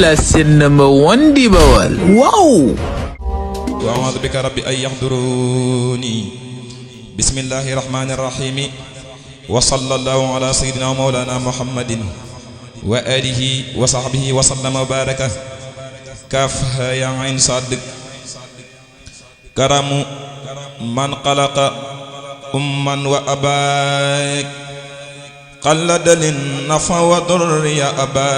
la seen number one di Bawal. Wow. wa a'udhu bika rabbi an yahduruni. Bismillahir rahmanir rahim. Wa sallallahu ala sayyidina mawlana Muhammadin wa alihi wa sahbihi wa sallama wa baraka. Kafha ya ayn sad. Karamu man khalaqa umman wa abak. قلد للنفع وضر يا أبا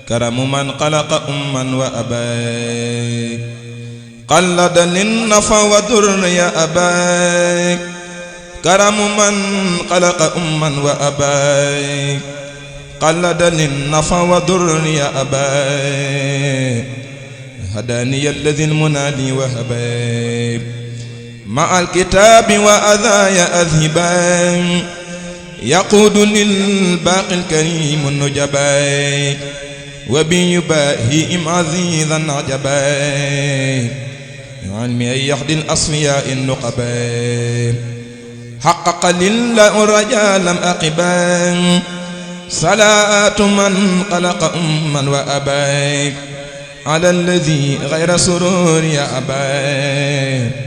كرم من خلق أما وأبا قلد للنفع وضر يا أبا كرم من خلق أما وأبا قلد للنفع وضر يا أبا هداني الذي المنادي وهبا مع الكتاب وأذايا أذهبا يقود للباقي الكريم النجبا وبيباهيم عزيزا عجبا علمي أن يحدي الأصفياء النقبا حقق لله الرجاء لم أقبا صلاة من خلق أما وأبا على الذي غير سرور يا أبا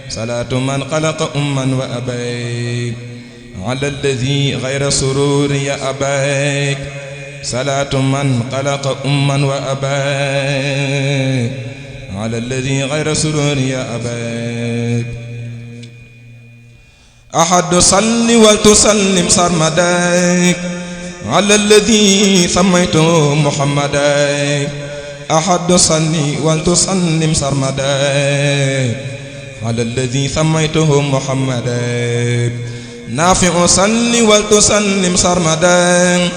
صلاة من خلق أما وأباك على الذي غير سرور يا أباك صلاة من خلق أما وأباك على الذي غير سرور يا أباك أحد صل وتسلم سرمداك على الذي سميته محمداك أحد صل وتسلم سرمداك على الذي سميته محمدا نافع صل وتسلم سرمدا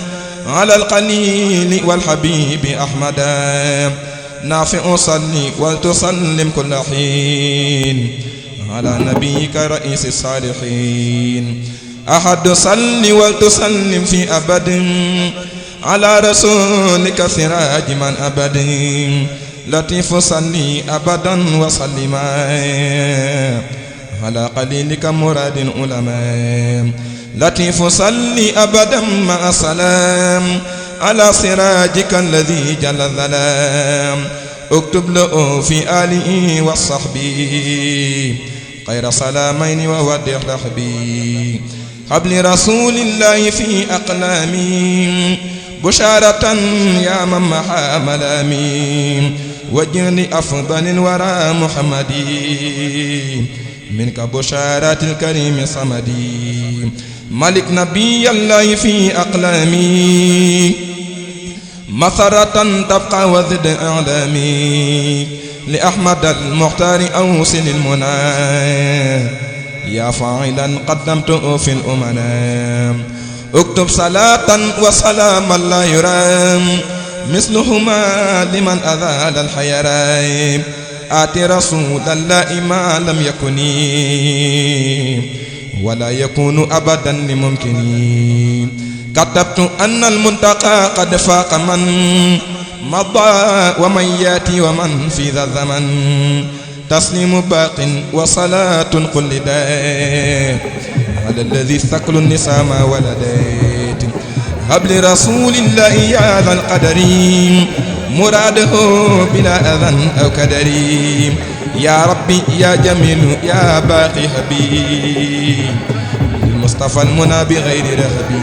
على القليل والحبيب أحمدا نافع صل وتسلم كل حين على نبيك رئيس الصالحين أحد صل وتسلم في أبد على رسولك سراج من أبد لطيف صلي أبدا وسلما على قليلك مراد العلماء لطيف صلي أبدا مع السلام على سراجك الذي جل الظلام اكتب له في آله وصحبه خير سلامين وودع لحبي قبل رسول الله في أقلامي بشارة يا من محى ملامي وجل أفضل الورى محمدي منك بشارات الكريم صمدي ملك نبي الله في أقلامي مثرة تبقى وزد أعلامي لأحمد المختار أوصل المنى يا فاعلا قدمته في الأمنا اكتب صلاة وسلاما لا يرام مثلهما لمن أذال الحيران آتي رسول الله ما لم يكن ولا يكون أبدا لممكن كتبت أن المنتقى قد فاق من مضى ومن ياتي ومن في ذا الزمن تسليم باق وصلاة كل داء على الذي ثقل النساء ما ولدت هب لرسول الله يا ذا القدر مراده بلا أذى أو كدر يا ربي يا جميل يا باقي حبيب المصطفى المنى بغير رهبي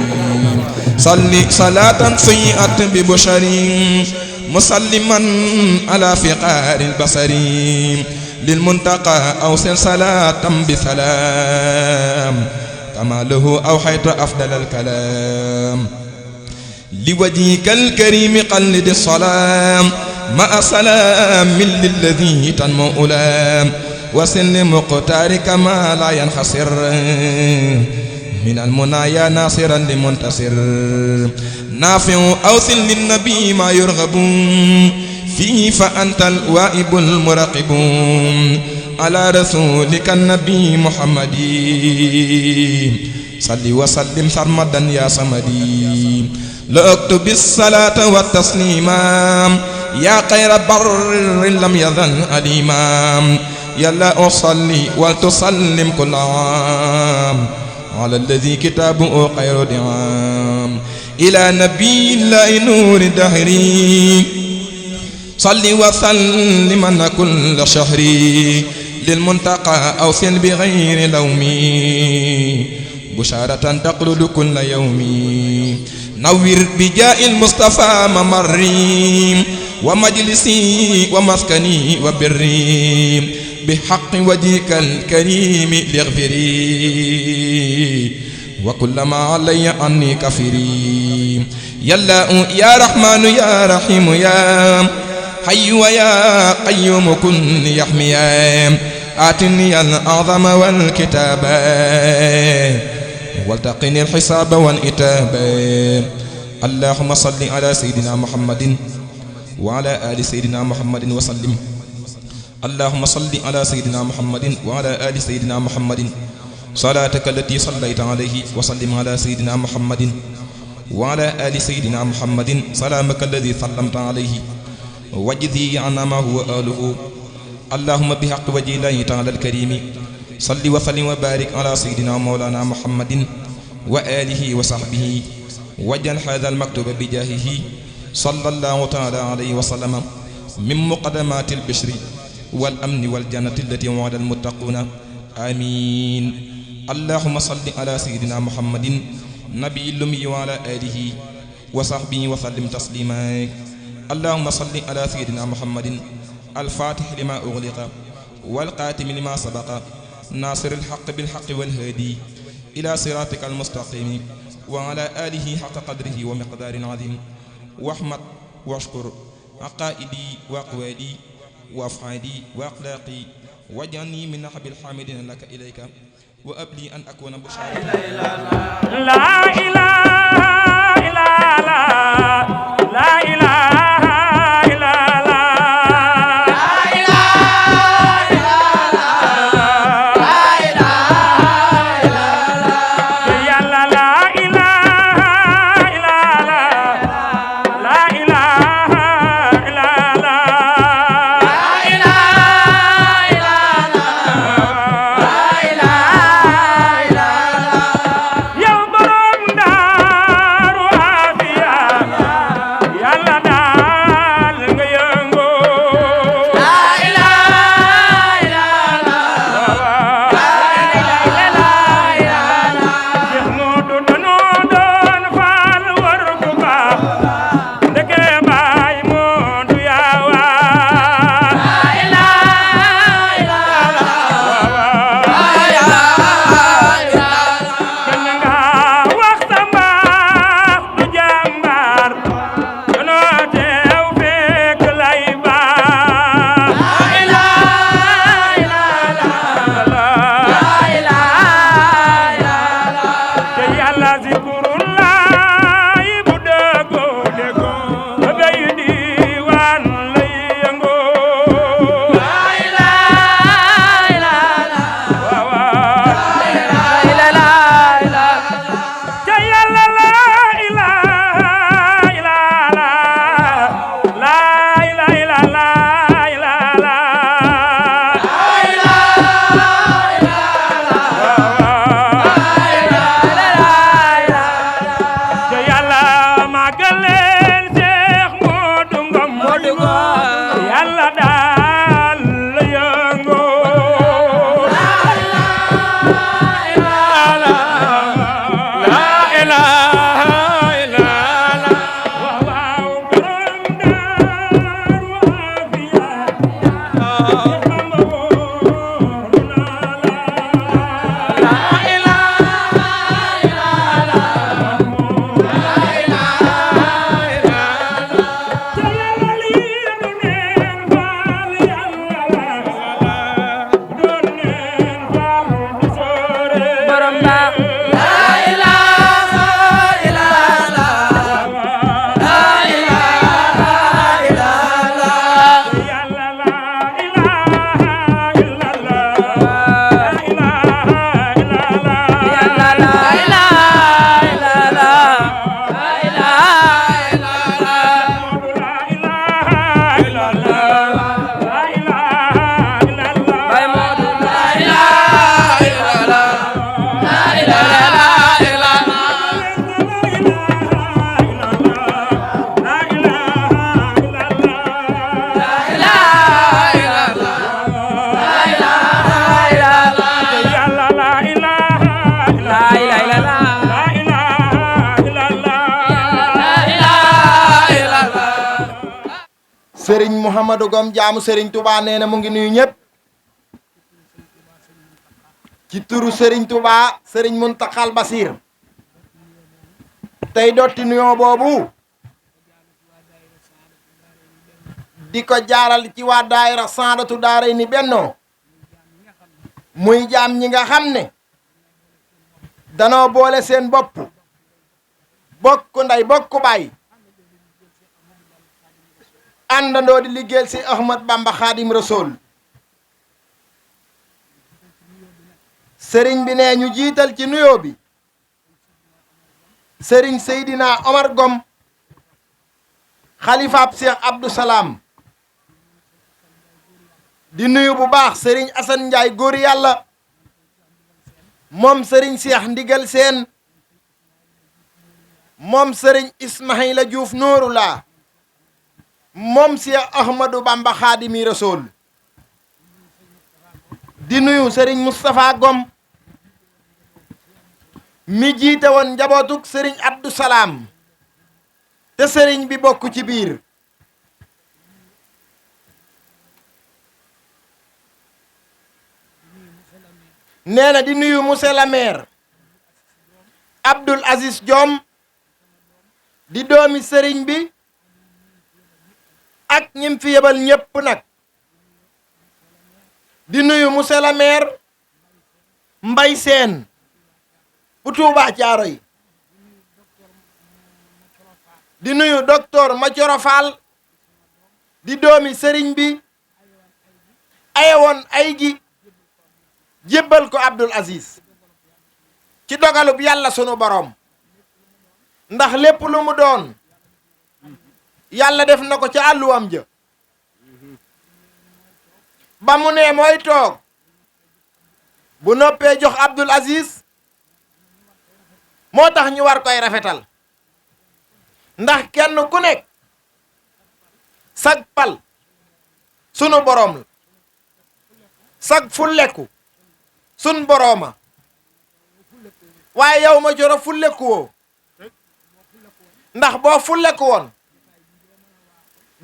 صلي صلاة سيئة ببشر مسلما على فقار البصر للمنتقى أوصل صلاة بسلام كما له أوحيت أفضل الكلام لوجهك الكريم قلد الصلاة مع سلام للذي تنمو أولام وسن مقتارك ما لا ينحصر من المنايا ناصرا لمنتصر نافع أوصل للنبي ما يرغب فيه فأنت الوائب المراقب على رسولك النبي محمد صل وسلم سرمدا يا صمدي لأكتب الصلاة والتسليم يا خير بر لم يزل أليما يلا أصلي وتسلم كل عام على الذي كتابه خير دعام إلى نبي الله نور دهري صل وسلم كل شهر للمنتقى أوصل بغير لومي بشارة تقلد كل يوم نوّر بجاء المصطفى ممري ومجلسي ومسكني وبري بحق وجهك الكريم لاغفري وكل ما علي عني كفري يا الله يا رحمن يا رحيم يا حي ويا قيوم كن يحميا آتني الأعظم والكتاب والتقني الحساب والإتاب اللهم صل على سيدنا محمد وعلى آل سيدنا محمد وسلم اللهم صل على سيدنا محمد وعلى آل سيدنا محمد صلاتك التي صليت عليه وسلم على سيدنا محمد وعلى آل سيدنا محمد سلامك الذي سلمت عليه وجزي عنا ما هو آله اللهم بحق وجه الله تعالى الكريم صل وسلم وبارك على سيدنا مولانا محمد وآله وصحبه واجعل هذا المكتوب بجاهه صلى الله تعالى عليه وسلم من مقدمات البشر والأمن والجنة التي وعد المتقون آمين اللهم صل على سيدنا محمد نبي الأمي وعلى آله وصحبه وسلم تسليما اللهم صل على سيدنا محمد الفاتح لما أغلق والقاتم لما سبق ناصر الحق بالحق والهادي إلى صراطك المستقيم وعلى آله حق قدره ومقدار عظيم واحمد واشكر عقائدي وأقوالي وأفعالي وأخلاقي واجعلني من نحب الحامدين لك إليك وأبلي أن أكون بشارة لا إله إلا الله لا إله Serigne Mouhamadou Gom jaamu Serigne Touba nee na mu ngi nuyu ñëpp ci turu Serigne Touba Serigne Mountakhal Basir tey dotti nuyoo boobu di ko jaaral ci waa daayira Saadatu Daarayni Bennoo muy jaam ñi nga xam ne danoo boole seen bopp bokk ndey bokk baay àndandoo di liggéeyal si Ahmad Bamba Xaadim Rasool sëriñ bi ne ñu jiital ci nuyoo bi sëriñ Seydina Omar Gom xalifaab Cheikh Abdou Salaam di nuyu bu baax sëriñ Assane Ndiaye góori yàlla moom sëriñ Cheikh Ndigal Seen moom sëriñ Ismaïla Diouf Noorulaa moom Cheikh Ahmadou Bamba Xaadimi Rasool di nuyu sëriñ Moustapha Gom mi jiite woon njabootuk sëriñ Abdou Salaam te sëriñ bi bokk ci biir nee na di nuyu monsieur le maire Abdoul Aziz Diom di doomi sëriñ bi ak ñim fi yebal ñépp nag di nuyu monsieur le maire Mbay Seen bu Tuubaa Caaroy di nuyu docteur Macoro Fall di doomi sëriñ bi ayewoon ay gi jébbal ko Abdoul Aziz ci dogalub yàlla sunu boroom ndax lépp lu mu doon yàlla def na ko ca àlluwam ja ba mu ne mooy toog bu noppee jox Abdoul Aziz moo tax ñu war koy rafetal ndax kenn ku nekk sag pal sunu boroom la sag fulleku sun borooma waaye yow ma joro fulleku woo ndax boo fulleku woon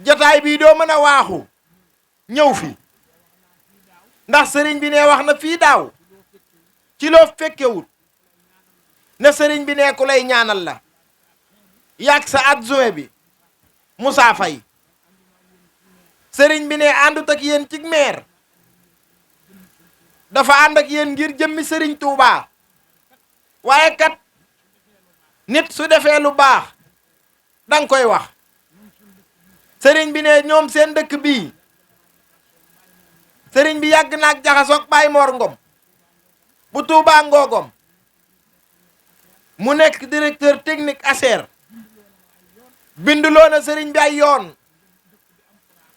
jotaay bii doo mën a waaxu ñëw fi ndax sëriñ bi ne wax na fii daaw ci loo fekkewut ne sëriñ bi ne ku lay ñaanal la yàgg sa adjoint bi Moussa Faye sëriñ bi ne àndut ak yéen ci meer dafa ànd ak yéen ngir jëmmi sëriñ Touba waaye kat nit su defee lu baax danga koy wax sëriñ bi ne ñoom seen dëkk bii sëriñ bi yàgg naag jaxasoog Baye Mor Ngom bu Touba Ngogom mu nekk directeur technique ASER binduloo na sëriñ bi ay yoon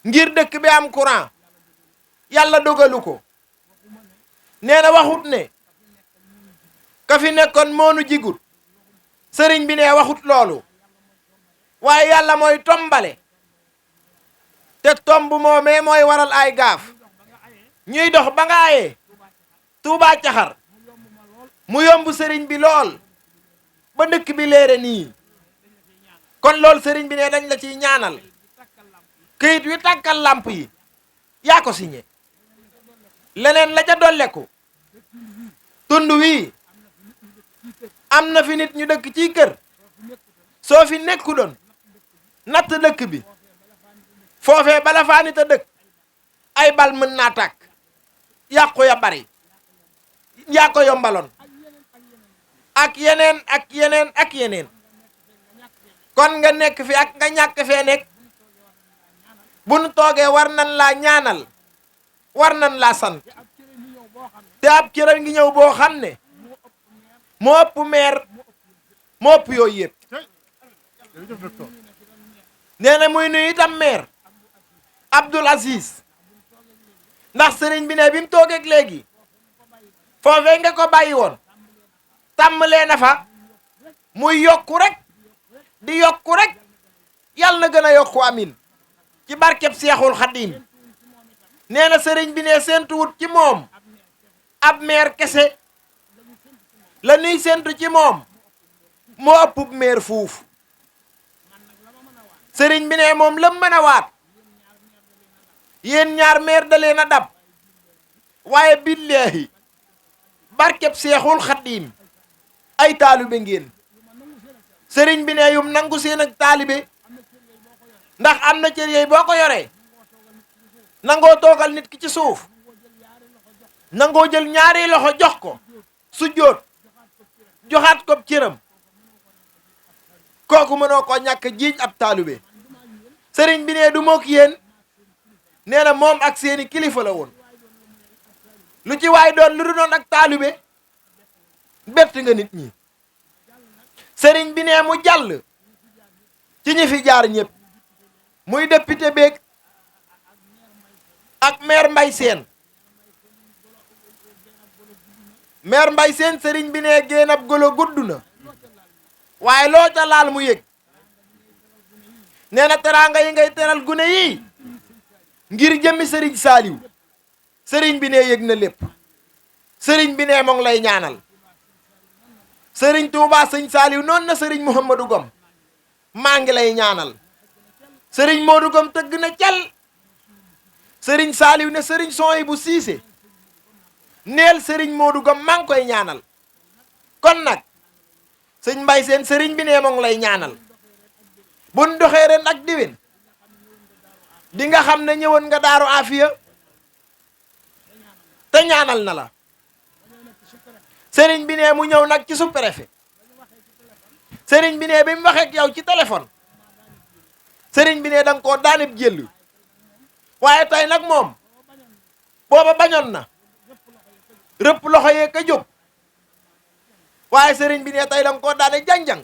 ngir dëkk bi am courant yàlla dogalu ko nee na waxut ne ka fi nekkoon moonu jigut sëriñ bi ne waxut loolu waaye yàlla mooy tombale te tomb moomee mooy waral ay gaaf ñuy dox ba nga ayee Tuubaa Caxar mu yomb sëriñ bi lool ba dëkk bi leere nii kon loolu sëriñ bi ne dañ la ciy ñaanal këyit wi tàkkal làmp yi yaa ko signé leneen la ca dolleku tund wi am na fi nit ñu dëkk ci kër soo fi nekku doon natt dëkk bi foofee bala faa nit a dëkk ay bal mën naa tàkk yàqu ya bari yaa ko yombaloon ak yeneen ak yeneen ak yeneen kon nga nekk fi ak nga ñàkk fee nekk bu nu toogee war nan laa ñaanal war nan laa sant te ab cëral ngi ñëw boo xam ne moo ëpp meer moo ëpp yooyu yëpp nee na muy nuyu itam meer Abdoul Aziz ndax sëriñ bi ne bi mu toogeeg léegi foofee nga ko bàyyi woon tàmmalee na fa muy yokku rek di yokku rek yàlla na gën a yokku amin ci barkeb Seexul Xadiim nee na sëriñ bi ne séentuwut ci moom ab meer kese la nuy séentu ci moom moo ëppub meer fuuf sëriñ bi ne moom la mën a waat yéen ñaar meer da leen a dab waaye billaahi barkeb seexul xaddiim ay taalibe ngeen sëriñ bi ne yum nangu seen ak taalibe ndax am na cër yooyu boo ko yoree nangoo toogal nit ki ci suuf nangoo jël ñaari loxo jox ko su jóot joxaat ko cëram kooku mënoo ko ñàkk jiiñ ab taalibe sëriñ bi ne du mook yéen nee na moom ak seeni kilifa la woon lu ci waay doon lu du doon ak taalibe bett nga nit ñi sëriñ bi ne mu jàll ci ñi fi jaar ñëpp muy député beeg ak maire Mbay Seen maire Mbay Seen sëriñ bi ne génn ab golo gudd na waaye loo ca laal mu yëg nee na teraanga yi ngay teral gune yi ngir jëmmi sëriñ Saaliw sëriñ bi ne yëg na lépp sëriñ bi ne moo ngi lay ñaanal sëriñ Tuubaa sëñ Saaliw noonu na sëriñ Muhammadu Gom maa ngi lay ñaanal sëriñ Moodu Gom tëgg na cal sëriñ Saaliw ne sëriñ Sohaybu Siise neel sëriñ Moodu Gom maa ngi koy ñaanal kon nag sëñ Mbay Seen sëriñ bi ne moo ngi lay ñaanal buñ doxee ren ak diwén di nga xam ne ñëwoon nga Daaru Afiya te ñaanal na la sëriñ bi ne mu ñëw nag ci sous-préfet sëriñ bi ne bi mu waxee ak yow ci téléphone sëriñ bi ne da nga koo daanib jël waaye tey nag moom booba bañoon na rëpp loxo yee ka jóg waaye sëriñ bi ne tey da nga koo daane janjang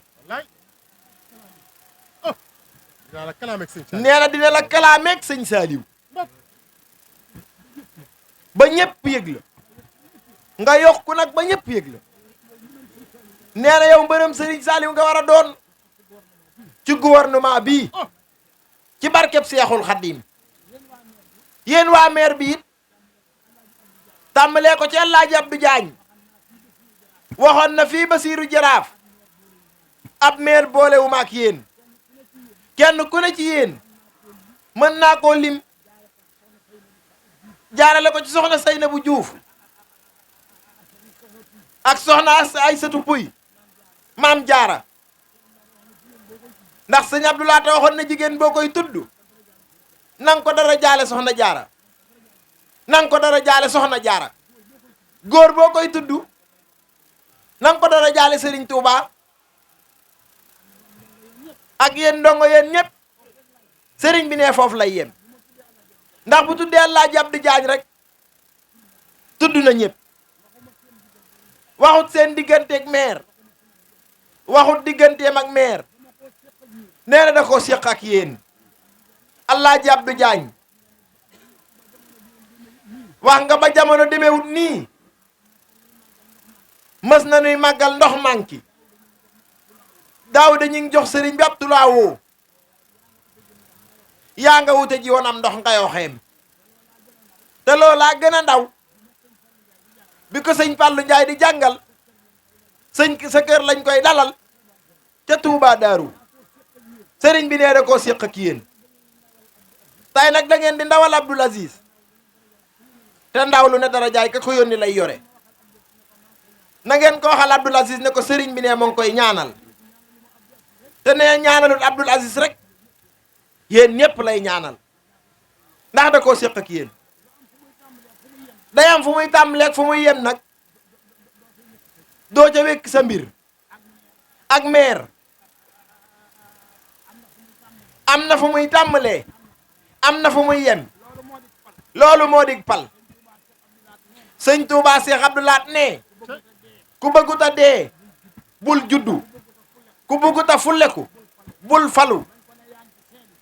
nee na dina la kalaameeg sëñ Saaliw ba ñëpp yëg la nga yokku nag ba ñëpp yëg la nee na yow mbërëm sëriñ Saaliw nga war a doon ci gouvernement bii ci barkeb Seexul Xaddiim yéen waa maire bi it tàmbalee ko ci Alaaji Abdu Jaañ waxoon na fii Basiiru Jaraaf ab maire boolewuma ak yéen kenn ku ne ci yéen mën naa koo lim jaarale ko ci soxna Saynabu Juuf ak soxna Aysatu Puy maam jaara ndax sëñ Abdoulaye ta waxoon na jigéen boo koy tudd nang ko dara jaale soxna jaara nang ko dara jaale soxna jaara góor boo koy tudd nang ko dara jaale Sëriñ Tuubaa ak yéen ndongo yéen ñëpp sëriñ bi ne foofu lay yem ndax bu tuddee Alaaji Abdu Jaañ rek tudd na ñëpp waxut seen digganteeg maire waxut digganteem ak maire nee na da koo séq ak yéen Alaaji Abdu Jaañ wax nga ba jamono demewut nii mës na nuy màggal ndox manki daaw dañu ngi jox sëriñ bi ab tulaawoo yaa nga wute ji woon am ndox nga yoo xeem te loolaa gën a ndaw bi ko sëñ Fàllu Njaay di jàngal sëñ sa kër lañ koy dalal ca Tuubaa Daaru sëriñ bi nee da koo séq ak yéen tey nag da ngeen di ndawal Abdul Aziz te ndaw lu ne dara jaay ka ko yónni lay yore na ngeen ko waxal Abdul Aziz ne ko sëriñ bi ne moo ngi koy ñaanal te nee ñaanalut Abdul Aziz rek yéen ñëpp lay ñaanal ndax da koo séq ak yéen day am fu muy tàmbaleeg fu muy yem nag doo ca wekk sa mbir ak maire am na fu muy tàmbalee am na fu muy yem loolu moo dig pal sëñ Tuubaa Seex Abdu Laat ne ku bëggut a dee bul juddu ku bëggut a fulleku bul falu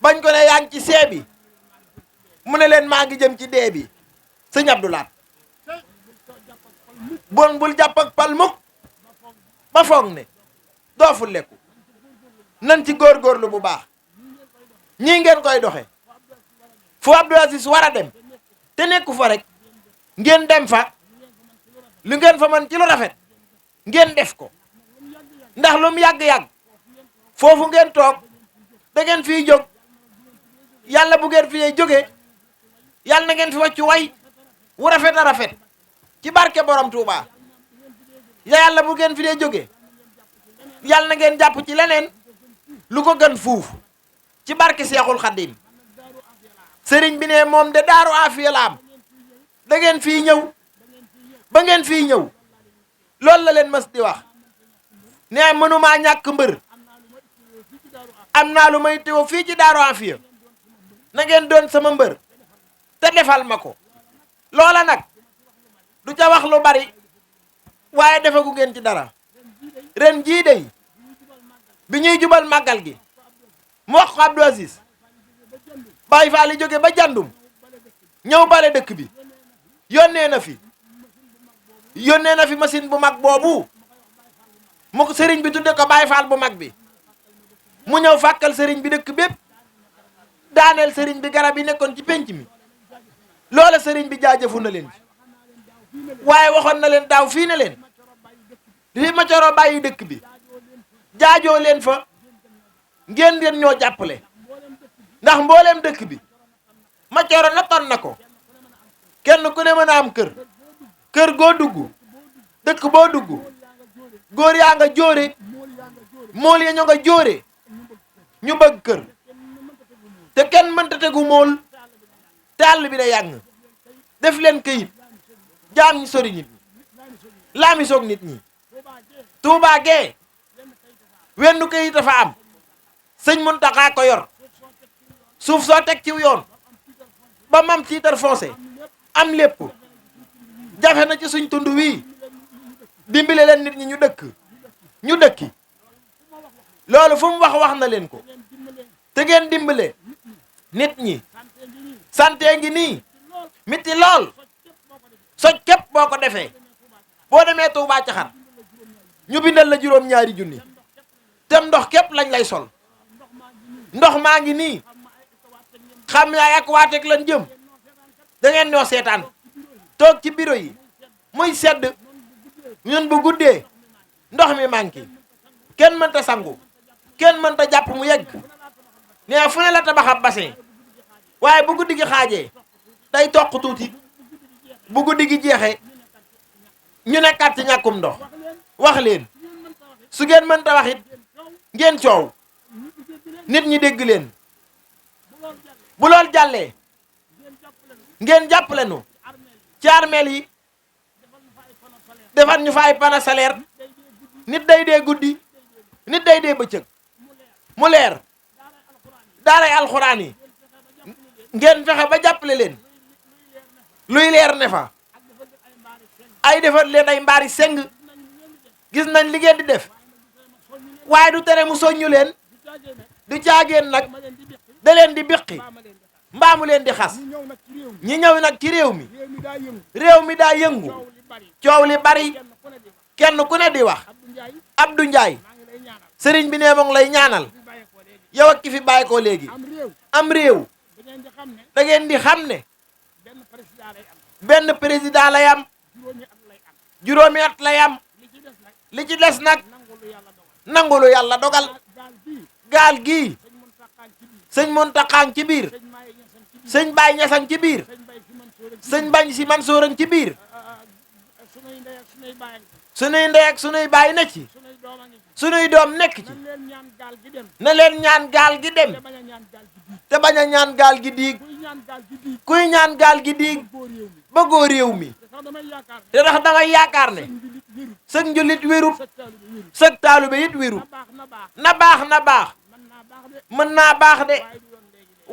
bañ ko ne yaa ngi ci seebi mu ne leen maa ngi jëm ci dee bi sëñ Abdu Laat bon bul jàpp ak pal mukk ba foog ne doo fulleku nan ci góorgóorlu bu baax ñii ngeen koy doxe fu Abdou Aziz war a dem te nekku fa rek ngeen dem fa lu ngeen fa mën ci lu rafet ngeen def ko ndax lu mu yàgg-yàgg foofu ngeen toog da ngeen fiy jóg yàlla bu ngeen fi jóge yàlla na ngeen fi wàccu way wu rafet a rafet ci barke borom Touba yàlla bu ngeen fi dee jóge yàlla na ngeen jàpp ci leneen lu ko gën fuuf ci barke Seexul Xaddim sëriñ bi ne moom de daaru afiya la am da ngeen fii ñëw ba ngeen fii ñëw loolu la leen mas di wax ne mënumaa ñàkk mbër am naa lu may teewoo fii ci daaru afiya na ngeen doon sama mbër te defal ma ko loola nag du ca wax lu bari waaye defagu ngeen ci dara ren jii dey bi ñuy jubal màggal gi mu wax ko Abdou Aziz Baye Fall li jóge ba jàndum ñëw bale dëkk bi yónnee na fi machine bu mag boobu mu ko sëriñ bi tudde ko Baye Fall bu mag bi mu ñëw fàkkal sëriñ bi dëkk bépp daaneel sëriñ bi garab yi nekkoon ci penc mi loola sëriñ bi jaajëfu na leen ci waaye waxoon na leen daaw fii ne leen li ma coroo bàyyi dëkk bi jaajoo leen fa ngeen ñoo jàppale ndax mbooleem dëkk bi ma coro nattoon na ko kenn ku ne mën a am kër goo dugg dëkk boo dugg góor yaa nga jóore mool ya ñoo nga jóore ñu bëgg kër te kenn mënta tegu mool te àll bi da yàng def leen këyit jaam ñi sori nit ñi laami soog nit ñi Tuubaa gee wenn këyit dafa am sëñ Muntaxa ko yor suuf soo teg ci yoon ba mam titre foncier am lépp jafe na ci suñ tund wii dimbale leen nit ñi ñu dëkki loolu fu mu wax na leen ko te ngeen dimbale nit ñi sante ngi nii miti lool soj képp boo ko defee boo demee Tuubaa Caxar ñu bindal la juróom-ñaari junni tem ndox képp lañ lay sol ndox maa ngi nii xam yaay ak waateeg lan jëm da ngeen ñoo seetaan toog ci bureau yi muy sedd ñun bu guddee ndox mi manqué kenn mënta sangu kenn mënta jàpp mu yegg nee fu ne la tabaxab bassin waaye bu guddi gi xaajee day toq tuuti bu guddi gi jeexee ñu nekkaat ci ñàkkum ndox wax leen su ngeen mënta wax it ngeen coow nit ñi dégg leen bu lool jàllee ngeen jàppale nu ci armeel yi defal ñu fa ay panneau solaire nit day dee guddi nit day dee bëccëg mu leer daaray alxuraan yi ngeen fexe ba jàppale leen luy leer ne fa ay defal leen ay mbaari seng gis nañ li ngeen di def waaye du tere mu soññu leen du caageen nag da leen di biqi mbaamu leen di xas ñi ñëw nag ci réew mi daa yëngu coow li bari kenn ku ne di wax Abdou Ndiaye sëriñ bi ne moom lay ñaanal yow ak ki fi bàyyi ko léegi am réew da ngeen di xam ne benn président lay am juróomi at lay am li ci des nag nangulu yàlla dogal gaal gii sëñ Muntaxa ci biir sëñ Baay Ñasang ci biir sëñ Bañ Si Mansoor ci biir sunuy ndey ak sunuy baay ne ci sunuy doom nekk ci na leen ñaan gaal gi dem te bañ a ñaan gaal gi diig kuy ñaan gaal gi diig bëggoo réew mi te ndax damay yaakaar ne sëg njulit wérut sëg taalube it wérut na baax mën naa baax de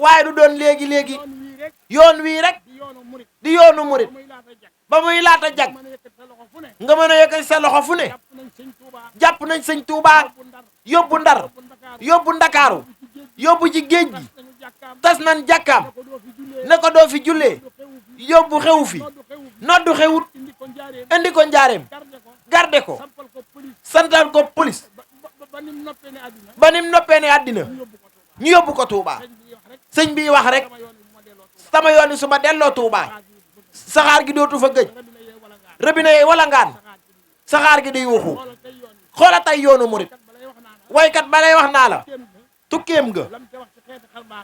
waaye du doon léegi yoon wii rek di yoonu murit ba muy laata jag nga mën a yëkkati sa loxo fu ne jàpp nañ sëñ Tuubaa yóbbu Ndar yóbbu Ndakaaru yóbbu ci géej gi tas nañ jàkkaam ne ko doo fi jullee yóbbu xewu fi noddu xewut indi ko njaareem garde ko santal ko police ba nim noppee ne àddina ñu yóbbu ko Touba sëñ bi wax rek sama yoon wi su ma delloo Touba saxaar gi dootu fa gëj robinet yi wala ngaan saxaar gi di yuuxu xoola tey yoonu murit waykat ba lay wax naa la tukkeem ga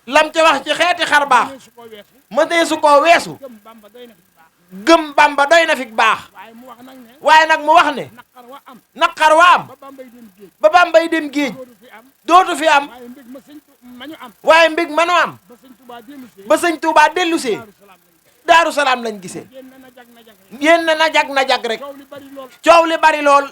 lam ca wax ci xeeti xar baax mënee su ko weesu mënee su koo weesu gëm Bamba doy na fi baax gëm Bamba doy na fi baax waaye mu wax nag ne waaye nag mu wax ne naqar wa am naqar wa am ba Bambay dem géej ba Bambay dem géej dootu fi am dootu fi am waaye mbég ma mañu am waaye mbig manu am ba sëñ Tuubaa dellusee ba sëñ Tuubaa dellusee Daaru Salaam lañ Daaru Salaam lañ gisee génn na jag na jag rek génn na jag rek coow li bari lool coow li bari lool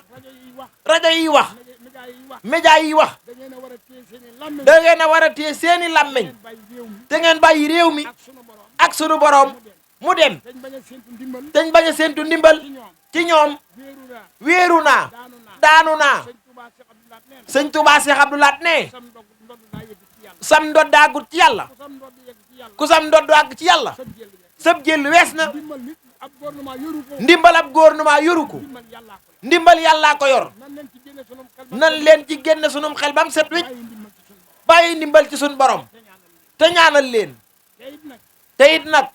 rajo yi wax rajo yi wax média yi wax média yi wax da ngeen a war a téye seen i làmmiñ da ngeen a war a téye seeni làmmiñ ngeen bàyyi réew mi te ngeen bàyyi réew mi ak sunu borom ak sunu boroom mu dem dañ bañ a séntu ndimbal dañ bañ a séentu ndimbal ci ñoom ci ñoom wéeru naa wéeru naa daanu naa daanu naa sëñ Tuubaa Cheikh Abdou Lahad nee na sëñ Tuubaa Cheikh Abdou Lahad ne sam ndodd daa yëgg ci yàlla sam ndodd daagut ci yàlla ku sam ndodd yëgg ci yàlla ku sam ndodd àgg ci yàlla sab jël bi sëb jël wees na ndimbal nit ab gouvernement yoru ko ndimbal ab gouvernement yoru ko ndimbal yàllaa ko ndimbal yàllaa ko yor nan leen ci génne sunum xel ba nan leen ci génn sunum xel bam set wicc bàyyi ndimbal ci sunu borom bàyyi ndimbal ci sun borom te ñaanal leen te it nag te it nag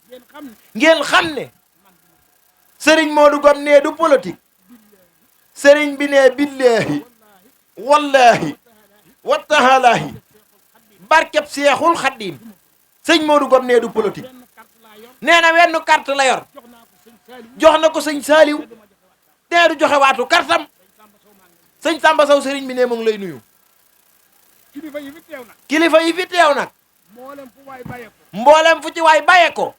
ngeen xam ne ngeen xam ne sëriñ Modou Ngom nee du politique sëriñ bi nee billaahi wallaahi watahaalaahi barkeb seexul xaddiim sëñ Modou Ngom nee du politique benn carte laa yor nee na wenn carte la yor jox naa ko sëñ Saliou jox na ko sëñ Saaliw nee du joxe waatu kartam sëñ Samba Sow sëriñ bi ne mu ngi lay nuyu kilifa yi fi teew nag kilifa yi fi teew nag mboolem fu waay bàyyee ko mboolem fu ci waay bàyyee ko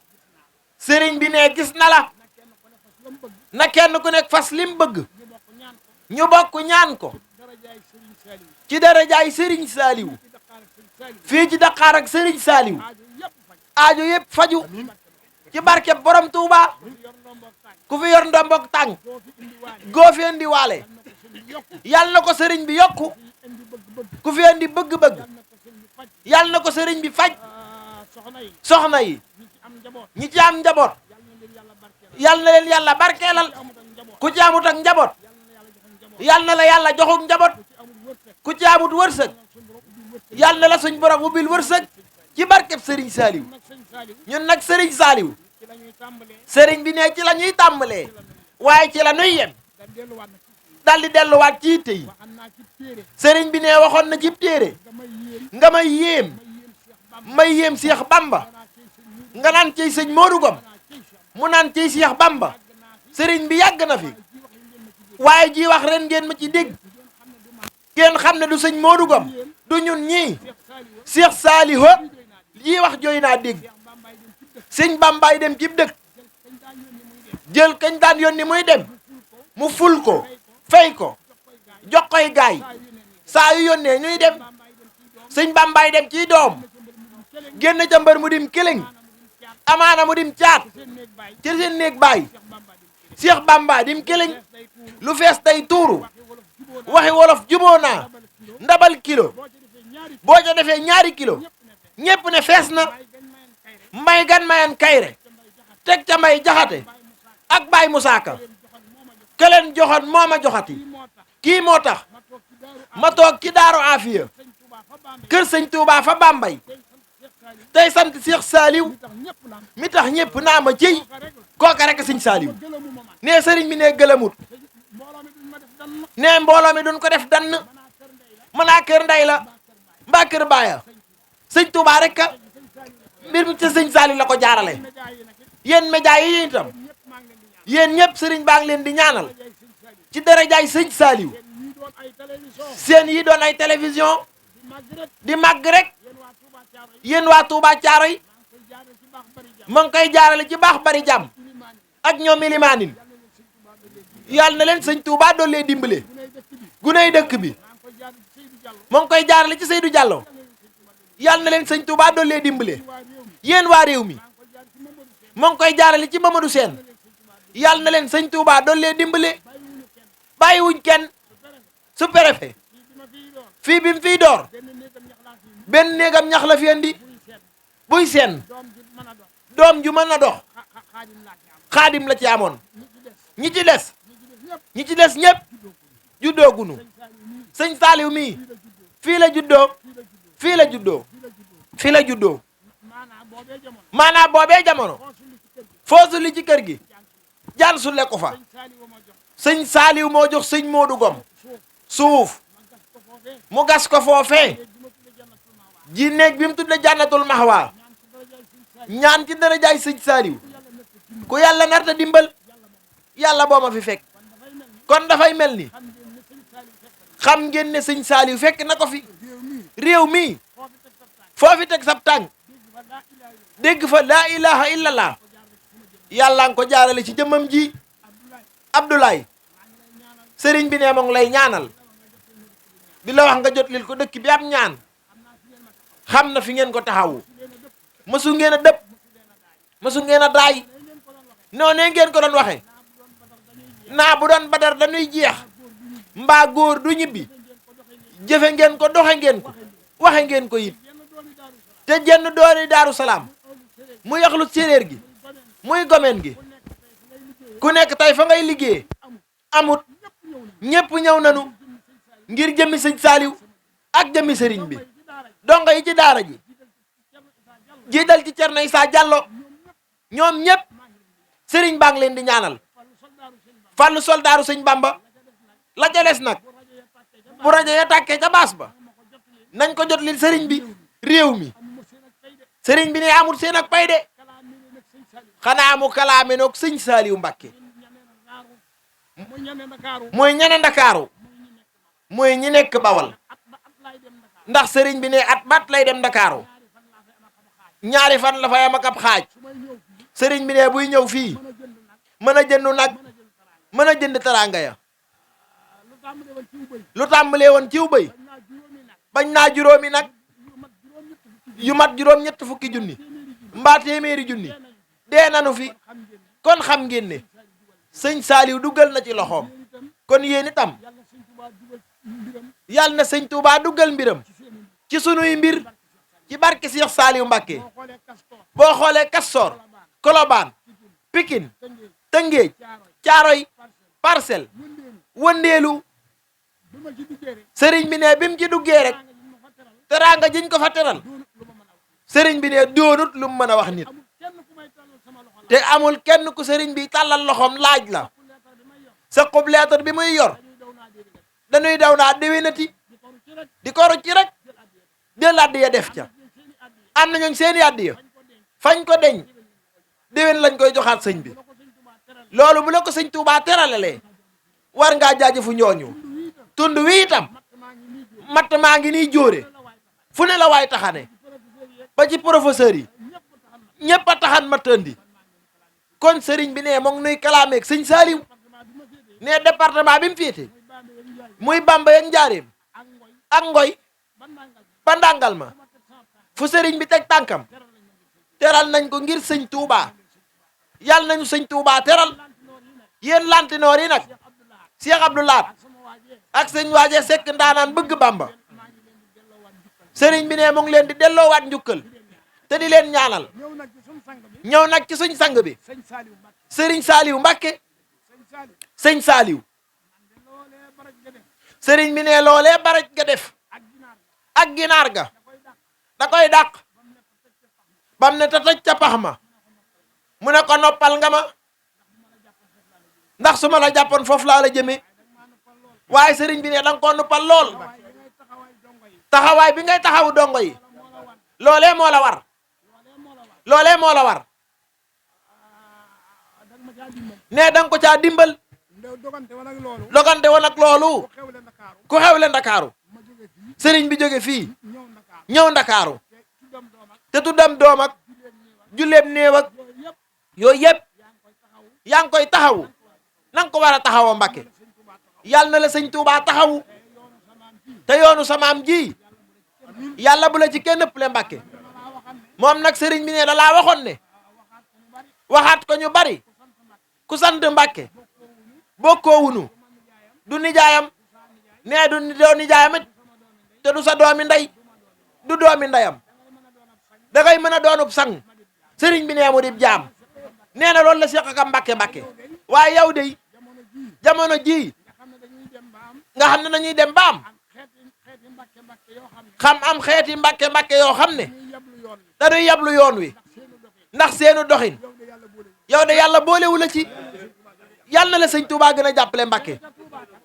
sëriñ bi ne gis na la na kenn ku ne fas la mu bëgg na kenn ku nekk fas lim bëgg ñu bokk ñaan ko ñu bokk ñaan ko darajaay sëriñ Saliou ci darajaay sëriñ Saaliw ci Dakar ak sëñ Saliou fii ci Dakar ak sëriñ Saaliw aajo yëpp faj aajo yëpp faju ci barkeb borom Touba yor ndomboog tànk ku fi yor ndombok tànk boo fi indi waane goo fi indi waale yal na ko sëñ bi yokku yàlla na ko sëriñ bi yokku indi bëgg-bëgg ku fi indi bëgg-bëgg yal na ko sëñ bi faj yàlla na ko sëriñ bi faj soxna yi soxna yi ñi ci am njaboot ñi ci am njaboot yal na leen yàlla barkeelal yàlla na leen yàlla barkeelal ku ci amut ak njaboot ku ci amut ak njaboot yal na yàlla joxum njaboot yàlla na la yàlla joxuk njaboot ku ci amul wërsëg ku ci amut wërsëg suñu borom ubbil wërsëg yàlla na la suñ borom ubbil wërsëg ci barkeb sëriñ Saaliw nag sëñ Saliou ñun nag sëriñ Saaliw ci la ñuy tàmbalee sëriñ bi ne ci la ñuy tàmbalee waaye ci la nuy yem da delluwaat na ci dal di delluwaat ci yitte yi waxam naa ci téere sëriñ bi ne waxoon na ci téere damay yéem nga may yéem may yéem Cheikh Bamba may yéem Seex Bamba danaa ciy sëñ Mourou nga naan ciy sëñ Modou Ngom danaa ciy Cheikh mu naan ciy Seex Bamba sëriñ bi yàgg na fi waaye ji wax yi ngeen ma ci dégg waaye ji wax ren ngeen ma ci dégg ngeen xam ne du sëñ Modou Ngom du ñun ñii Cheikh Saliou Seex Saalihu ji wax jooy naa dégg Cheikh Bambaay dem ci dëkk sëñ Bambaay dem cib dëkk jël kañ daan yónni muy dem jël kañ daan yónni muy dem mu ful ko fay ko jox koy gaay saa yu yónnee ñuy dem sëñ Bambaay dem ciy doom génn ca mbër mu dim këlëng amaana mu dim caat seen néeg baay ci seen néeg baay Cheikh Bamba dem Seex Bamba dim këlëng day tuuru lu fees tey tuuru waxi wolof jubóo naa waxi wolof juboo naa ndabal kilo boo ca defee ñaari boo ca defee ñaari kilo ñépp ne fees na mbay gan mayan kayre teg ca mbay jaxate ak baay Musaa Ka ke leen joxoon moo ma joxati kii moo tax ma toog ci daaru Afiya kër sëñ Tuubaa fa Bambay tey sant Seex Saaliw mi tax ñépp naa ma ciy kooka rek sëñ Saaliw nee sëriñ bi ne gëlëmut nee mbooloo mi duñ ko def dann mënaa kër ndey la mbaa kër baaya sëñ Tuubaa rek ka mbir mi ci sëñ Saaliw la ko jaarale yéen média yi itam yéen ñëpp sëriñ baa ngi leen di ñaanal ci darajaay sëñ Saaliw seen yi doon ay télévision di màgg rek yéen waa Touba Caaroy ma ngi koy jaarale ci baax bari jàmm ak ñoom ilimaanin yàlla na leen sëñ Touba doole dimbale guney dëkk bi ma ngi koy jaarale ci Seydou Diallo yàlla na leen sëñ Touba doole dimbale yéen waa réew mi ma ngi koy jaarale ci Mamadou Sène yàlla na leen sëñ Touba doole dimbale bàyyiwuñ kenn su préfet fii bi mu fiy door benn néegam ñax la fi andi buy seen doom ju mën a dox xaadim la ci amoon ñi ci des ñëpp juddoogunu sëñ Saaliw mii fii la juddoo fii la juddoo fii la juddoo maanaam boobee jamono foosu li ci kër gi jaan su lekku fa sëñ Saaliw moo jox sëñ Modou Ngom suuf mu gas ko foofee ji néeg bi mu tudde Jannatul Mahwa ñaan ci darajaay sëñ Saaliw ku yàlla narta dimbal yàlla boo ma fi fekk kon dafay mel ni xam ngeen ne sëñ Saaliw fekk na ko fi réew mi foofi teg sab tànk dégg fa laa ilaha illallah yàlla nga ko jaarale ci jëmmam ji Abdoulaye sëriñ bi ne mo ngi lay ñaanal di la wax nga jot lil ko dëkk bi am ñaan xam na fi ngeen ko taxawu mësu ngeen a dëpp mësu ngeen a daay noonee ngeen ko doon waxe naa bu doon badar dañuy jeex mbaa góor du ñibbi jëfe ngeen ko doxe ngeen ko waxe ngeen ko it te jenn dooni Daaru Salaam mu yaxlu séeréer gi muy gomeen gi ku nekk tey fa ngay liggéey amut ñépp ñëw nanu ngir jëmmi sëñ Saaliw ak jëmmi sëriñ bi donga yi ci daara ji jiital ci Cerno Isaa Jàllo ñoom ñépp sëriñ baa ngi leen di ñaanal fàllu soldaaru sëñ Bamba la ca des nag bu rajo ya tàkkee ca baas ba nañ ko jot lil sëriñ bi réew mi sëriñ bi ne amul seen ak pay de xanaa mu kalaame noog sëñ Saaliw Mbàkke mooy ñene Ndakaaru mooy ñi nekk Bawal ndax sëriñ bi ne at bat lay dem Ndakaaru ñaari fan la fa yam ak ab xaaj sëriñ bi ne buy ñëw fii mën a jëndu nag mën a jënd teraanga ya lu tàmbalee woon ciw bëy bañ naa juróomi nag yu mat juróom ñett fukki junni mbaa téeméeri junni dee nanu fi kon xam ngeen ne sëñ Saaliw duggal na ci loxoom kon yéen itam yàlla na sëñ Tuubaa duggal mbiram ci sunuy mbir ci barke Seex Saaliw Mbàkke boo xoolee Kastoor Kolobaan Pikin Tëngéej Caaroy Parcelles Wëndeelu sëriñ bi ne bi mu ci duggee rek teraanga jiñ ko fa teral sëriñ bi ne doonut lu mu mën a wax nit te amul kenn ku sëriñ bi tàllal loxoom laaj la sa xub leetar bi muy yor dañuy daw naa déwénati di ko rucc rek jël addiya def ca am na ñooñ seeni addiya fañ ko deñ déwén lañ koy joxaat sëñ bi loolu bu la ko sëñ Tuubaa teralalee war ngaa jaajëfu ñooñu tund wi itam matt maa ngi nii jóore fu ne la waay taxane ba ci professeur yi ñépp a taxan matt andi kon sëriñ bi ne moom nuy kalaameeg sëñ Saaliw ne département bi mu féete muy Bamba ak Njaaréem ak Ngoy ba Ndàngal ma fu sëriñ bi teg tànkam teral nañ ko ngir sëñ Tuubaa yàlla nañu sëñ Tuubaa teral yéen lantinoor yi nag Cheikh Abdou Lahad ak sëñ waaje Sekk ndaanaan bëgg Bamba sëriñ bi ne mu ngi leen di delloowaat njukkal te di leen ñaanal ñëw nag ci suñ sang bi sëriñ Saaliw Mbàkke sëñ Saaliw sëriñ bi ne loolee baraj ga def ak ginaar ga da koy dàq bam ne ta tëj ca pax ma mu ne ko noppal nga ma ndax su ma la jàppoon foofu laa la jëmee waaye sëriñ bi ne danga ko noppal lool taxawaay bi ngay taxawu dongo yi loolee moo la war loolee moo la war ne danga ko caa dimbal dogante woon ak loolu ku xewle Ndakaaru sëriñ bi jóge fii ñëw Ndakaaru te tuddam doom ak julleem néew ak yooyu yëpp yaa ngi koy taxawu nanga ko war a taxawoo Mbàkke yàlla na la sëñ Tuubaa taxawu te yoonu samaam ji yàlla bu la ci kenn ëppale Mbàkke moom nag sëriñ bi ne da laa waxoon ne waxaat ko ñu bari ku sant Mbàkke bokkoo wunu du nijaayam nee du doo nijaayam it te du sa doomi ndey du doomi ndeyam da ngay mën a doonub sang sëriñ bi nee mu di jaam nee na loolu la Seex ak Mbàkke waaye yow de jamono ji nga xam ne dañuy dem ba am xeeti Mbàkke yoo xam ne dañuy yablu yoon wi ndax seenu doxin yow de yàlla boolewu la ci yàlla na la sëñ Tuubaa gën a jàppale Mbàkke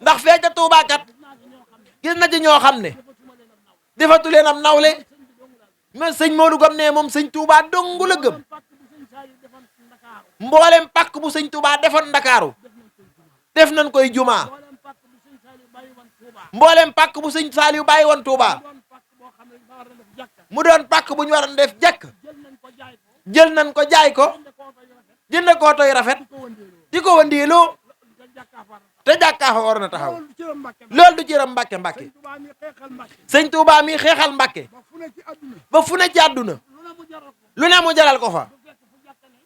ndax fee ca Tuubaa kat gis na ci ñoo xam ne defatu leen am nawle mais sëñ Modou Gom ne moom sëñ Touba dongu la gëm. mboolem pàkk bu sëñ Touba defoon Ndakaaru def nañ koy jumaa. mboolem pàkk bu sëñ Saliou bàyyi woon Touba mu doon pàkk bu ñu war a def jekk jël nañ ko jaay ko jënd ko toy rafet di ko wëndeeloo te jàkkaa fa war na taxaw. loolu du cëram Mbàkke Mbàkke. sëñ Touba mi xeexal Mbàkke ba fu ne ci àdduna lu ne mu jaral ko fa.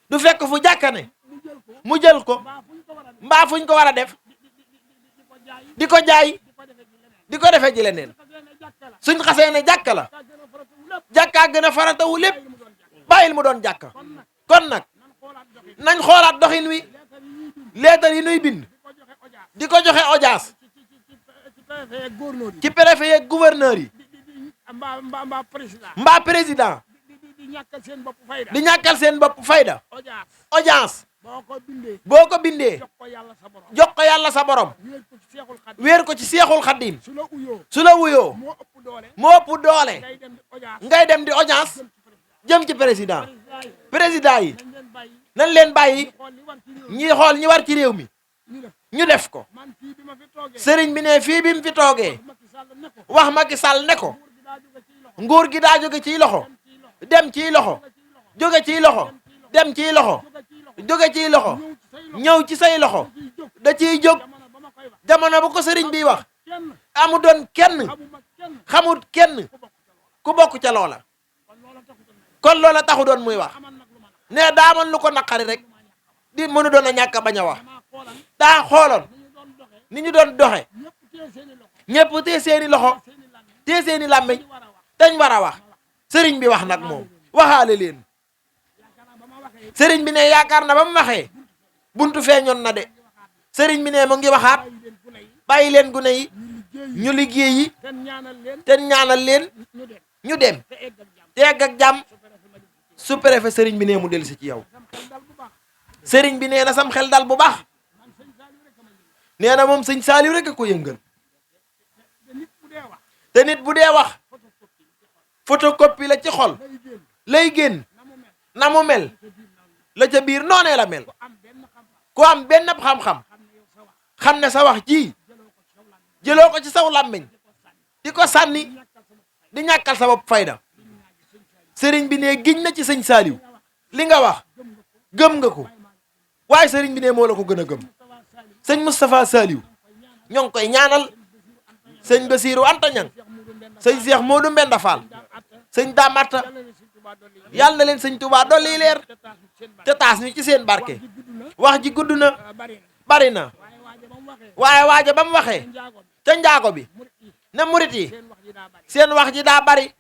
du fekk fu jàkkane mu jël ko mbaa fuñ ko war a def di ko jaay di ko defee ji leneen. suñ xasee ne jàkka la jàkkaa gën a faratawu lépp bàyyil mu doon jàkka. kon nag nañ xoolaat doxin wi leetar yi nuy bind di ko joxe audience ci préfet yeeg gouverneur yi mbaa président di ñàkkal seen bopp fayda. audience boo ko bindee jox ko yàlla sa borom wéer ko ci seexul xaddim su la wuyoo moo ëpp doole ngay dem di audience jëm ci président yi nañ leen bàyyi ñi xool ñi war ci réew mi ñu def ko. sëriñ bi ne fii bi mu fi toogee wax Macky Sall ne ko nguur gi daa jóge ciy loxo dem ciy loxo jóge ciy loxo dem ciy loxo jóge ciy loxo ñëw ci say loxo da ciy jóg. jamono bu ko sëriñ bi wax amu doon kenn xamut kenn ku bokk ca loola. kon loola taxu doon muy wax ne daa man lu ko naqari rek di mënu doon a ñàkk a bañ a wax. daa xooloon ni ñu doon doxe ñëpp tee seeni loxo tee seeni làmmiñ dañ war a wax. sëriñ bi wax nag moom waxaale leen. sëriñ bi ne yaakaar na ba mu waxee buntu feeñoon na de. sëriñ bi ne mu ngi waxaat bàyyi leen gune yi ñu liggéey yi te ñaanal leen ñu dem te egg ak jàmm. su préfet sëriñ bi ne mu dellusi ci yow. sëriñ bi nee na sam xel dal bu baax. nee na moom sëñ Saliou rek a ko yëngal. te nit bu dee wax photocopie la ci xol lay génn na mu mel la ca biir noonee la mel. ku am benn xam-xam xam ne sa wax ji jëloo ko ci saw làmmiñ di ko sànni di ñàkkal sa bopp fayda. sëriñ bi ne giñ na ci sëñ Saliou li nga wax gëm nga ko waaye sëriñ bi ne moo la ko gën a gëm. sëñ Moustapha Saliou ñoo ngi koy ñaanal. sëñ Bassirou Anta Ñang sëñ Cheikh Modou Mbenda Fall sëñ Damatta yàlla na leen sëñ Touba dolli leer te taas ñu ci seen barke. wax ji gudd na bari na waaye waaja ba mu waxee ca njaago bi ne murit yi seen wax ji daa bari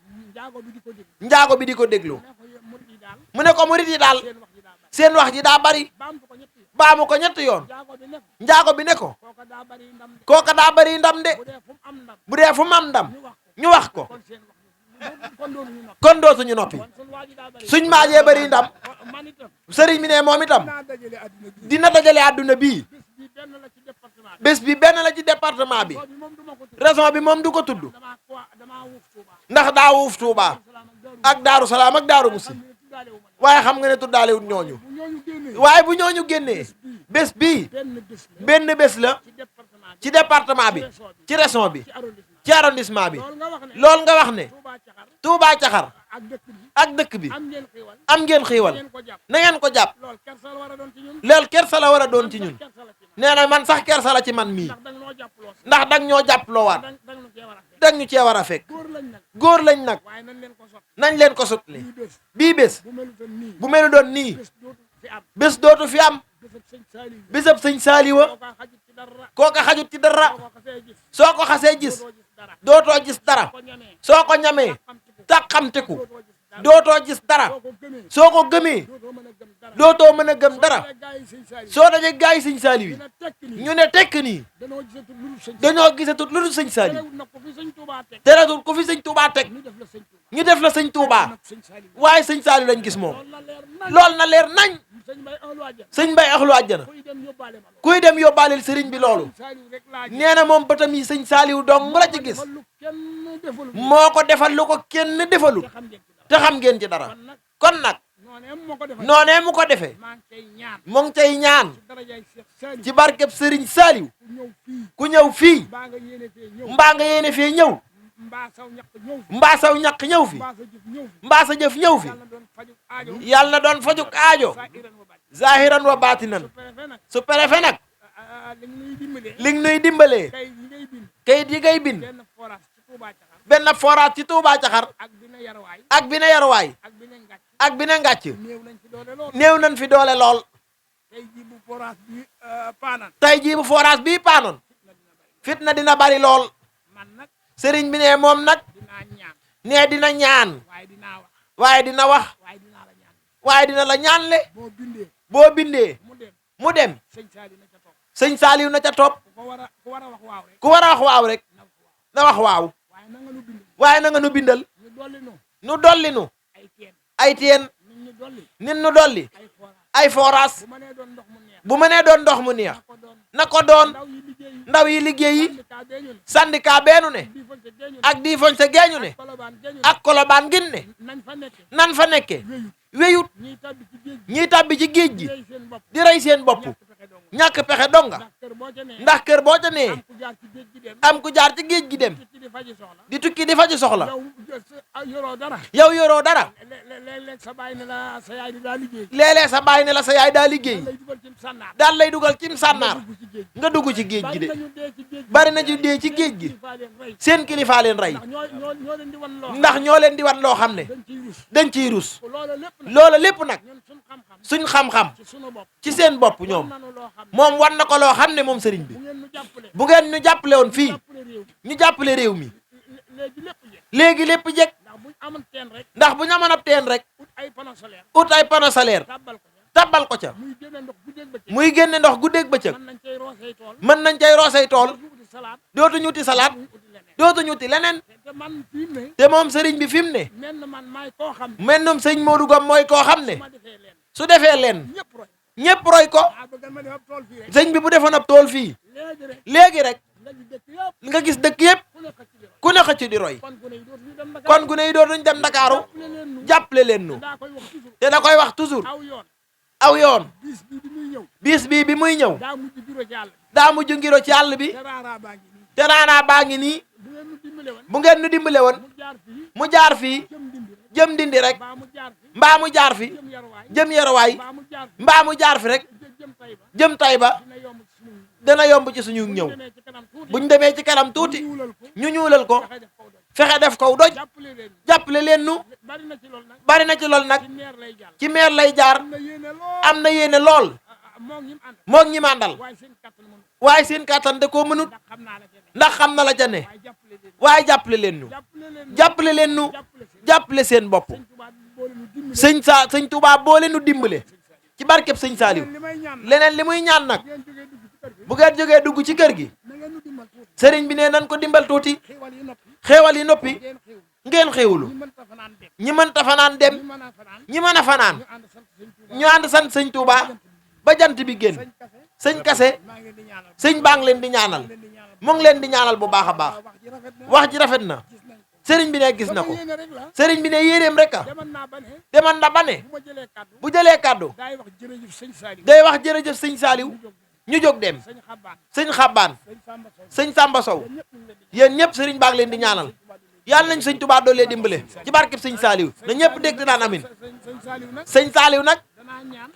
njaago bi di ko déglu mu ne ko murit yi daal seen wax ji daa bari baamu ko ñetti yoon njaago bi ne ko kooka daa bari ndam de bu dee fu mu am ndam ñu wax ko kon dootuñu noppi. suñ maajee bari ndam sëriñ bi ne moom itam dina dajale àdduna bii bés bi benn la ci département bi. raison bi moom du ko tudd ndax daa wuuf Touba ak Daaru Salaam ak Daaru Musi waaye xam nga ne tuddaalewut ñooñu. waaye bu ñooñu génnee bés bii benn bés la ci département bi ci région bi ci arrondissement bi. loolu nga wax ne Touba Caxar ak dëkk bi am ngeen xiiwal na ngeen ko jàpp. loolu kersa la war a doon ci ñun. nee na man sax kersa la ci man mii ndax dang ñoo jàpp loowaat dang ñu cee war a fekk. góor lañ nag nañ leen ko sutli. bii bés bu melu doon nii bés dootu fi am. bésab sëñ Saaliwa kooka xajut ci dara. soo ko xasee gis dootoo gis dara. soo ko ñamee tàqamteku dootoo gis dara. soo ko gëmee dootoo mën a gëm dara. soo dajee gaay yi sëñ Saaliw yi ñu ne tekk nii dañoo gisatut lu dul sëñ Saaliw. teretul ku fi sëñ Touba teg ñu def la sëñ Touba waaye sëñ Saaliw lañ gis moom. lool na leer nañ. sëñ Mbay axlu àjjana kuy dem yóbbaaleel sëriñ bi loolu. nee na moom bëtam yi sëñ Saaliw dong la ci gis moo ko defal lu ko kenn defalut te xam ngeen ci dara kon nag noonee mu ko defee mu ngi cay ñaan ci barkeb Serigne Saliou ku ñëw fii mbaa nga yéene fee ñëw mbaa saw ñaq ñëw fi mbaa sa jëf ñëw fi yàlla na doon fajuk aajo zahiran wa baatinan su préfet nag li nga nuy dimbalee kayit yi ngay bind benn forage ci Touba Caxar ak bi ne yaruwaay ak bi ne ngàcc néew nañ fi doole lool tey jii bu forage bii paanoon fitna dina bari lool sëriñ bi ne moom nag nee dina ñaan waaye dina wax waaye dina la ñaanle boo bindee mu dem sëñ Saliou na ca topp ku war a wax waaw rek na wax waaw waaye na nga nu bindal nu dolli nu ay teen nit nu dolli ay forage bu mënee doon ndox mu neex na ko doon ndaw yi liggéey yi syndicat beenu ne ak di foñ sa geeñu ne ak kolobaan gin ne nan fa nekke weyut ñiy tàbbi ci géej gi di rey seen bopp ñàkk pexe donga ndax kër boo ca nee am ku jaar ci géej gi dem di tukki di faji soxla yow yoroo dara léeg-léeg sa baay ne la sa yaay daa liggéey daal lay dugal cim sànnaar nga dugg ci géej gi de bari na ju dee ci géej gi seen kilifaa leen rey ndax ñoo leen di wan loo xam ne dañ ciy rus loola lépp nag suñ xam-xam ci seen bopp ñoom moom wan na ko loo xam ne moom sëriñ bi bu ngeen ñu jàppale woon fii ñu jàppale réew mi léegi lépp jekk ndax bu ñu amoon ab teen rek ut ay panneau solaire tabbal ko ca muy génne ndox guddeeg bëccëg mën nañ cay roosey tool dootuñu uti salaat dootuñu uti leneen te moom sëriñ bi fi mu ne mennum sëñ Modou Gom mooy koo xam ne su defee leen ñëpp roy ko sëñ bi bu defoon ab tool fii léegi rek nga gis dëkk yëpp ku ne xëcc di roy kon gune yi dootuñ dem Ndakaaru jàppale leen nu te da koy wax toujours aw yoon bis bii bi muy ñëw daa mujj ngiro ci àll bi te raanaa baa ngi nii bu ngeen nu dimbale woon mu jaar fii jëm Ndindi rek mbaa mu jaar fi jëm Yarawaay mbaa mu jaar fi rek jëm Tayba dana yomb ci suñu ñëw buñ demee ci kanam tuuti ñu ñuulal ko fexe def ko doj jàppale leen nu bari na ci lool nag ci meer lay jaar am na yéene lool moog ñi màndal waaye seen kàttan da koo mënut ndax xam na la ca ne waaye jàppale leen nu jàppale leen nu jàppale seen bopp sëñ Touba boole nu dimbale ci barkeb sëñ Saliou leneen li muy ñaan nag bu ngeen jógee dugg ci kër gi sëriñ bi ne nan ko dimbal tuuti xéewal yi noppi ngeen xéewlu ñi mënta fanaan dem ñi mën a fanaan ñu ànd sant sëñ Touba ba jant bi génn sëñ Kase sëñ baa ngi leen di ñaanal mu ngi leen di ñaanal bu baax a baax wax ji rafet na sëriñ bi ne gis na ko sëriñ bi ne yéeréem rek a deman na ba ne bu jëlee kàddu day wax jërëjëf sëñ Saliou ñu jóg dem sëñ Xabbaan sëñ Samba Sow yéen ñëpp sëriñ baa ngi leen di ñaanal yàlla nañ sëñ Touba doolee dimbale ci barkeb sëñ Saliou na ñëpp dégg naan amin sëñ Saliou nag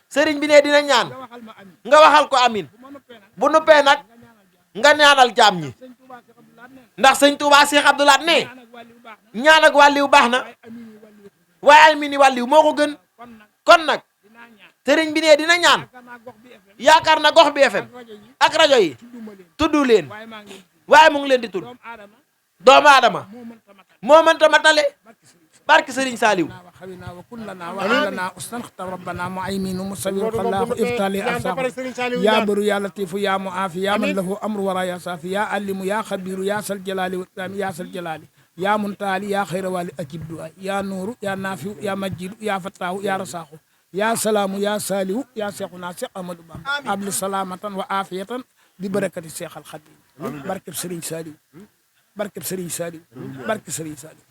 sëriñ bi ne dina ñaan nga waxal ko amin bu nuppee nag nga ñaanal jaam ñi ndax sëñ Touba Cheikh Abdou Lahad ne ñaan ak wàlliw baax na waaye amini wàlliw moo ko gën kon nag sëriñ bi ne dina ñaan yaakaar na gox bi FM ak rajo yi tudd leen waaye mu ngi leen di tudd doomu aadama moo mënta matale barke sëriñ Saliou وخوينا وكلنا وعلنا استنخت ربنا معيمين مصور خلاق افتالي أرساق يا بر يا لطيف يا معافي يا من له أمر ولا يا صافي يا علم يا خبير يا سل جلال والتام يا سل جلال يا منتالي يا خير والي أجيب دعاء يا نور يا نافع يا مجيد يا فتاه يا رساخ يا سلام يا سالي يا شيخنا شيخ أحمد بام قبل سلامة وعافية ببركة الشيخ الخديم بركة سرين سالي بركة سرين سالي بركة سرين سالي